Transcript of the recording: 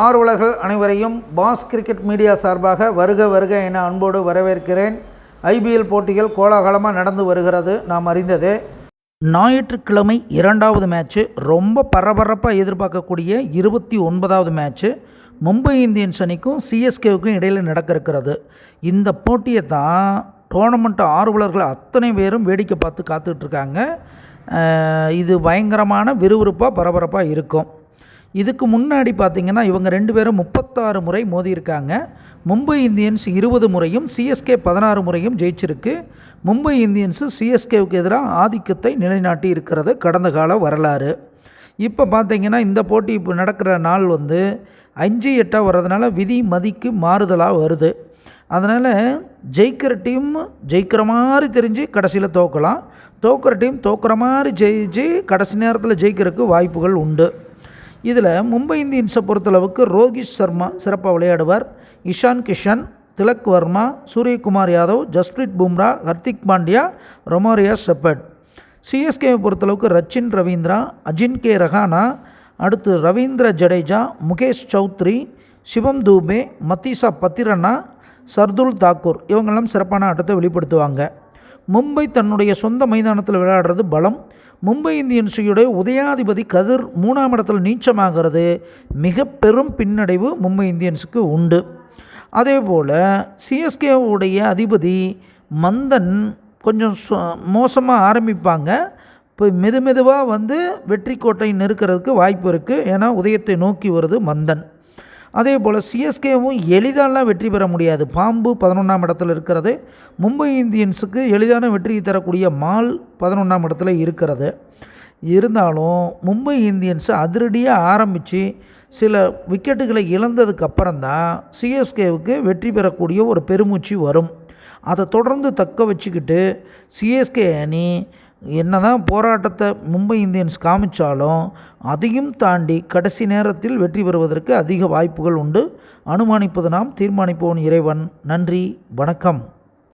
ஆர்வலர்கள் அனைவரையும் pass cricket media சார்பாக வருக வருக என அன்போடு வரவேற்கிறேன். ஐபிஎல் போட்டிகள் கோலாகலமாக நடந்து வருகிறது, நாம் அறிந்தது. ஞாயிற்றுக்கிழமை இரண்டாவது மேட்ச்சு, ரொம்ப பரபரப்பாக எதிர்பார்க்கக்கூடிய 29வது மேட்ச்சு மும்பை இந்தியன்ஸ் அணிக்கும் சிஎஸ்கேவுக்கும் இடையில் நடக்க இருக்கிறது. இந்த போட்டியை தான் டோர்னமெண்ட் ஆர்வலர்கள் அத்தனை பேரும் வேடிக்கை பார்த்து காத்துட்ருக்காங்க. இது பயங்கரமான விறுவிறுப்பாக பரபரப்பாக இருக்கும். இதுக்கு முன்னாடி பார்த்திங்கன்னா இவங்க 2 பேரும் 36 முறை மோதியிருக்காங்க. மும்பை இந்தியன்ஸ் 20 முறையும் சிஎஸ்கே 16 முறையும் ஜெயிச்சிருக்கு. மும்பை இந்தியன்ஸு சிஎஸ்கேவுக்கு எதிராக ஆதிக்கத்தை நிலைநாட்டி இருக்கிறது கடந்த கால வரலாறு. இப்போ பார்த்திங்கன்னா இந்த போட்டி இப்போ நடக்கிற நாள் 5-8 வர்றதுனால விதி மதிக்கு மாறுதலாக வருது. அதனால் ஜெயிக்கிற டீம் ஜெயிக்கிற மாதிரி தெரிஞ்சு கடைசியில் தோக்கலாம், தோக்கிற டீம் தோக்கிற மாதிரி ஜெயிச்சு கடைசி நேரத்தில் ஜெயிக்கிறதுக்கு வாய்ப்புகள் உண்டு. இதில் மும்பை இந்தியன்ஸை பொறுத்தளவுக்கு ரோஹித் சர்மா சிறப்பாக விளையாடுவார். Ishan Kishan, Tilak Varma, Suryakumar Yadav, Jasprit Bumrah, Hardik Pandya, Romario Shepherd. சிஎஸ்கேவை பொறுத்தளவுக்கு ரச்சின் ரவீந்திரா, அஜின்கே ரஹானா, அடுத்து ரவீந்திர ஜடேஜா, முகேஷ் சௌத்ரி, சிவம் தூபே, மத்தீசா பத்திரனா, சர்துல் தாக்கூர் இவங்கெல்லாம் சிறப்பான ஆட்டத்தை வெளிப்படுத்துவாங்க. மும்பை தன்னுடைய சொந்த மைதானத்தில் விளையாடுறது பலம். மும்பை இந்தியன்ஸுடைய உதயாதிபதி கதிர் 3ஆம் இடத்தில் நீச்சமாகிறது மிக பெரும் பின்னடைவு மும்பை இந்தியன்ஸுக்கு உண்டு. அதே போல் சிஎஸ்கேவுடைய அதிபதி மந்தன் கொஞ்சம் மோசமாக ஆரம்பிப்பாங்க. இப்போ மெதுவாக வெற்றி கோட்டை நெருக்கிறதுக்கு வாய்ப்பு இருக்குது. ஏன்னா உதயத்தை நோக்கி வருது மந்தன். அதே போல் சிஎஸ்கேவும் எளிதாலாம் வெற்றி பெற முடியாது. பாம்பு 11ஆம் இடத்துல இருக்கிறது. மும்பை இந்தியன்ஸுக்கு எளிதான வெற்றி தரக்கூடிய மால் 11ஆம் இடத்துல இருக்கிறது. இருந்தாலும் மும்பை இந்தியன்ஸு அதிரடியாக ஆரம்பித்து சில விக்கெட்டுகளை இழந்ததுக்கப்புறம் தான் சிஎஸ்கேவுக்கு வெற்றி பெறக்கூடிய ஒரு பெருமூச்சு வரும். அதை தொடர்ந்து தக்க வச்சுக்கிட்டு சிஎஸ்கே அணி என்னதான் போராட்டத்தை மும்பை இந்தியன்ஸ் காமிச்சாலும் அதையும் தாண்டி கடைசி நேரத்தில் வெற்றி பெறுவதற்கு அதிக வாய்ப்புகள் உண்டு. அனுமானிப்பது நாம், தீர்மானிப்போன் இறைவன். நன்றி, வணக்கம்.